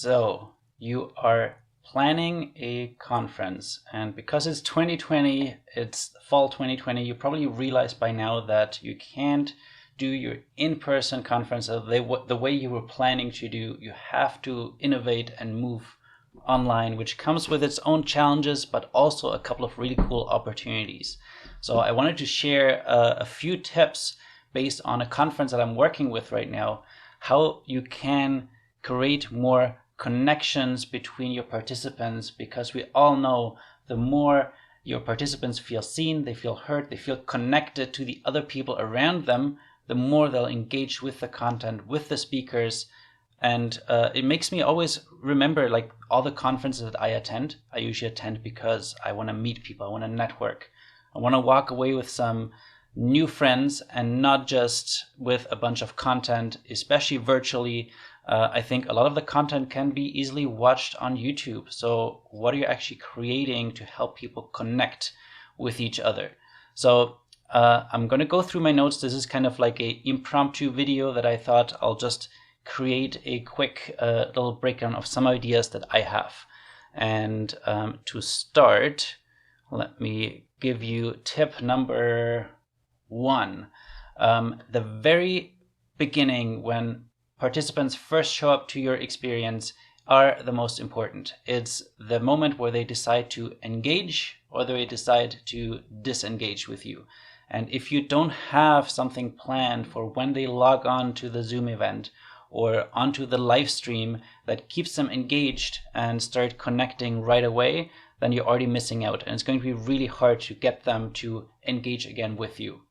So you are planning a conference, and because it's 2020, it's fall 2020, you probably realize by now that you can't do your in-person conference the way you were planning to do. You have to innovate and move online, which comes with its own challenges, but also a couple of really cool opportunities. So I wanted to share a few tips based on a conference that I'm working with right now, how you can create more connections between your participants, because we all know the more your participants feel seen, they feel heard, they feel connected to the other people around them, the more they'll engage with the content, with the speakers. And it makes me always remember, like, all the conferences that I attend, I usually attend because I want to meet people, I want to network, I want to walk away with some new friends and not just with a bunch of content, especially virtually. I think a lot of the content can be easily watched on YouTube. So what are you actually creating to help people connect with each other? So I'm going to go through my notes. This is kind of like an impromptu video that I thought I'll just create a quick little breakdown of some ideas that I have. And to start, let me give you tip number 1. The very beginning, when participants first show up to your experience, are the most important. It's the moment where they decide to engage or they decide to disengage with you. And if you don't have something planned for when they log on to the Zoom event or onto the live stream that keeps them engaged and start connecting right away, then you're already missing out. And it's going to be really hard to get them to engage again with you.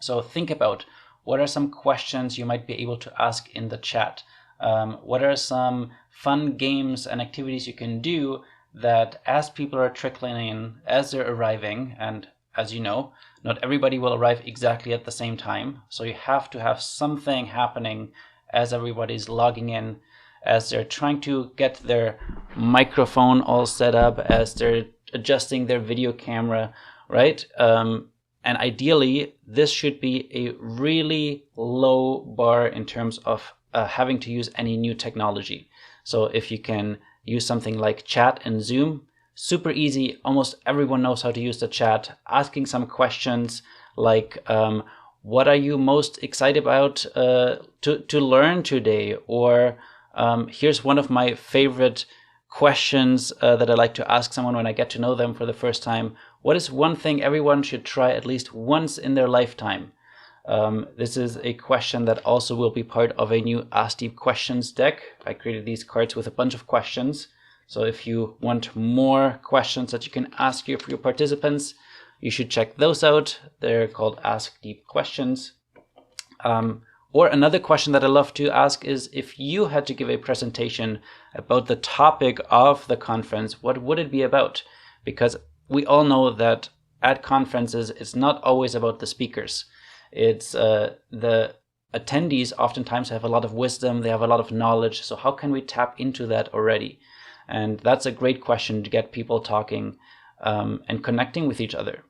So think about, what are some questions you might be able to ask in the chat? What are some fun games and activities you can do that as people are trickling in, as they're arriving, and as you know, not everybody will arrive exactly at the same time. So you have to have something happening as everybody's logging in, as they're trying to get their microphone all set up, as they're adjusting their video camera, right? And ideally, this should be a really low bar in terms of having to use any new technology. So if you can use something like chat in Zoom, super easy. Almost everyone knows how to use the chat. Asking some questions like, what are you most excited about to learn today? Or here's one of my favorite questions that I like to ask someone when I get to know them for the first time. What is one thing everyone should try at least once in their lifetime? This is a question that also will be part of a new Ask Deep Questions deck. I created these cards with a bunch of questions. So if you want more questions that you can ask your participants, you should check those out. They're called Ask Deep Questions. Or another question that I love to ask is, if you had to give a presentation about the topic of the conference, what would it be about? Because we all know that at conferences, it's not always about the speakers. It's the attendees oftentimes have a lot of wisdom, they have a lot of knowledge. So how can we tap into that already? And that's a great question to get people talking and connecting with each other.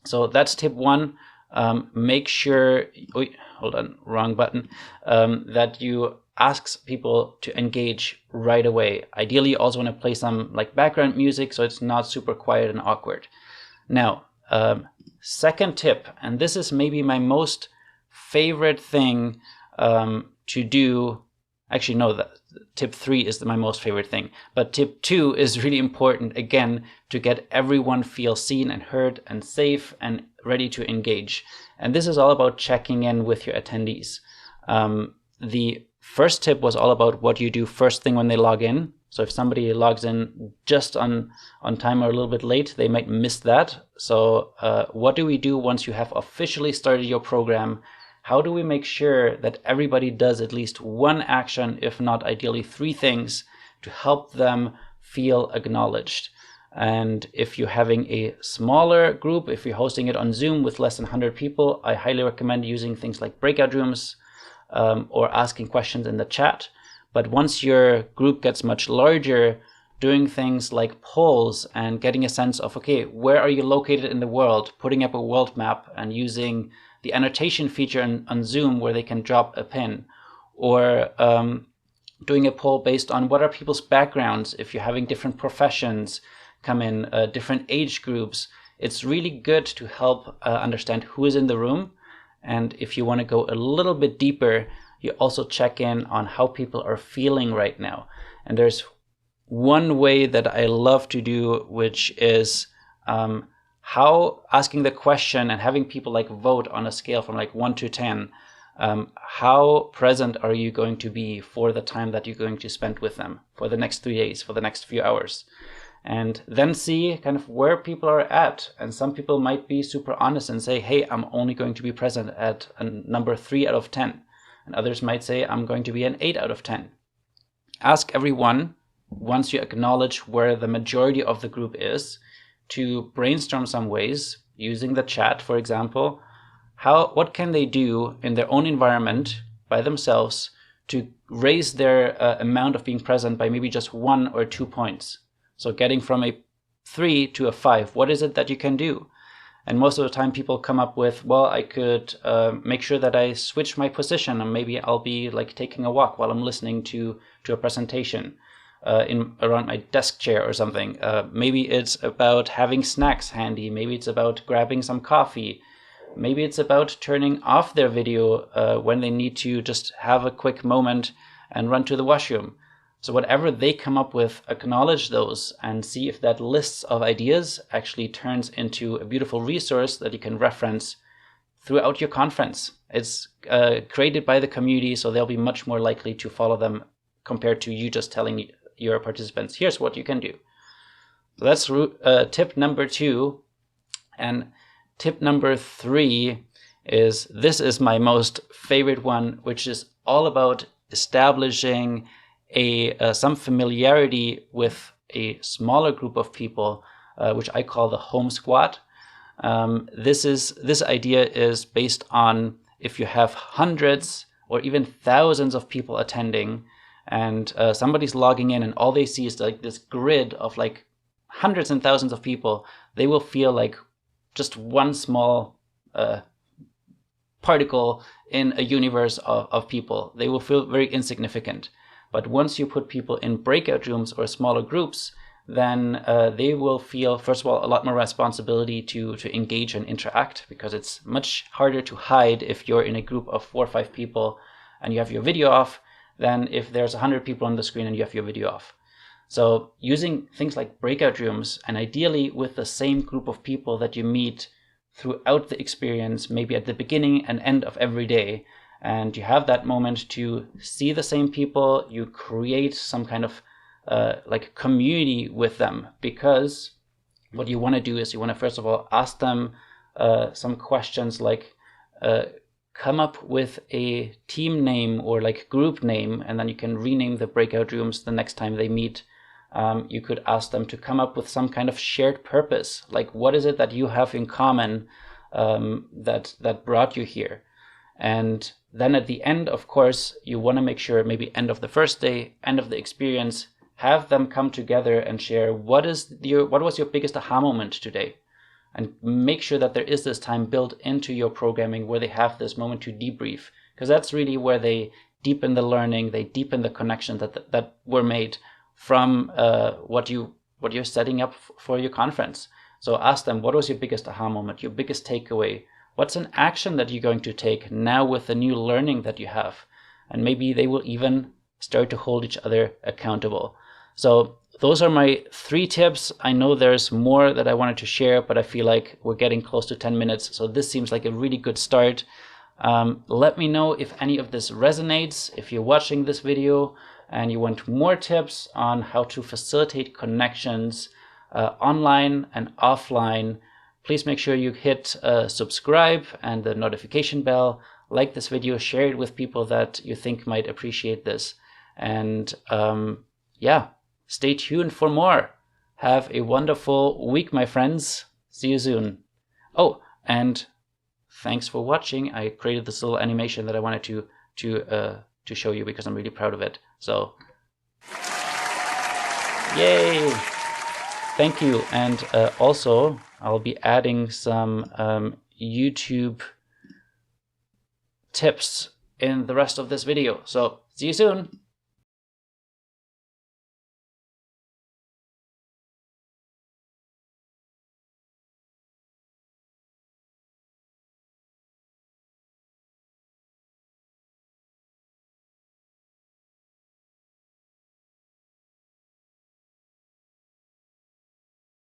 So that's tip 1. Make sure, hold on, wrong button, that you ask people to engage right away. Ideally, you also want to play some like background music so it's not super quiet and awkward. Now, second tip, and this is maybe my most favorite thing to do. Actually, no, tip 3 is my most favorite thing. But tip 2 is really important, again, to get everyone feel seen and heard and safe and ready to engage. And this is all about checking in with your attendees. The first tip was all about what you do first thing when they log in. So if somebody logs in just on time or a little bit late, they might miss that. So what do we do once you have officially started your program? How do we make sure that everybody does at least one action, if not ideally 3 things, to help them feel acknowledged? And if you're having a smaller group, if you're hosting it on Zoom with less than 100 people, I highly recommend using things like breakout rooms or asking questions in the chat. But once your group gets much larger, doing things like polls and getting a sense of, okay, where are you located in the world? Putting up a world map and using the annotation feature on Zoom where they can drop a pin, or doing a poll based on what are people's backgrounds. If you're having different professions come in, different age groups, it's really good to help understand who is in the room. And if you want to go a little bit deeper, you also check in on how people are feeling right now. And there's one way that I love to do, which is how asking the question and having people like vote on a scale from like 1 to 10. How present are you going to be for the time that you're going to spend with them for the next 3 days, for the next few hours? And then see kind of where people are at. And some people might be super honest and say, hey, I'm only going to be present at a number 3 out of 10. And others might say, I'm going to be an 8 out of 10. Ask everyone, once you acknowledge where the majority of the group is, to brainstorm some ways, using the chat, for example, what can they do in their own environment by themselves to raise their amount of being present by maybe just 1 or 2 points. So getting from a 3 to a 5, what is it that you can do? And most of the time people come up with, well, I could make sure that I switch my position, and maybe I'll be like taking a walk while I'm listening to a presentation around my desk chair or something. Maybe it's about having snacks handy. Maybe it's about grabbing some coffee. Maybe it's about turning off their video when they need to just have a quick moment and run to the washroom. So whatever they come up with, acknowledge those and see if that list of ideas actually turns into a beautiful resource that you can reference throughout your conference. It's created by the community, so they'll be much more likely to follow them compared to you just telling your participants, here's what you can do. So that's tip number 2. And tip number 3 is, this is my most favorite one, which is all about establishing some familiarity with a smaller group of people, which I call the home squad. This idea is based on if you have hundreds or even thousands of people attending, and somebody's logging in and all they see is like this grid of like hundreds and thousands of people, they will feel like just one small particle in a universe of people. They will feel very insignificant. But once you put people in breakout rooms or smaller groups, then they will feel, first of all, a lot more responsibility to engage and interact, because it's much harder to hide if you're in a group of 4 or 5 people and you have your video off than if there's 100 people on the screen and you have your video off. So using things like breakout rooms, and ideally with the same group of people that you meet throughout the experience, maybe at the beginning and end of every day, and you have that moment to see the same people, you create some kind of like community with them, because what you want to do is you want to first of all ask them some questions like come up with a team name or like group name, and then you can rename the breakout rooms the next time they meet. You could ask them to come up with some kind of shared purpose, like what is it that you have in common that brought you here. And then at the end, of course, you want to make sure, maybe end of the first day, end of the experience, have them come together and share what was your biggest aha moment today, and make sure that there is this time built into your programming where they have this moment to debrief, because that's really where they deepen the learning, they deepen the connections that were made from what you're setting up for your conference. So ask them, what was your biggest aha moment, your biggest takeaway? What's an action that you're going to take now with the new learning that you have? And maybe they will even start to hold each other accountable. So those are my 3 tips. I know there's more that I wanted to share, but I feel like we're getting close to 10 minutes. So this seems like a really good start. Let me know if any of this resonates. If you're watching this video and you want more tips on how to facilitate connections online and offline, please make sure you hit subscribe and the notification bell, like this video, share it with people that you think might appreciate this. And yeah, stay tuned for more. Have a wonderful week, my friends. See you soon. Oh, and thanks for watching. I created this little animation that I wanted to show you because I'm really proud of it. So, yay! Thank you. And also, I'll be adding some YouTube tips in the rest of this video. So, see you soon.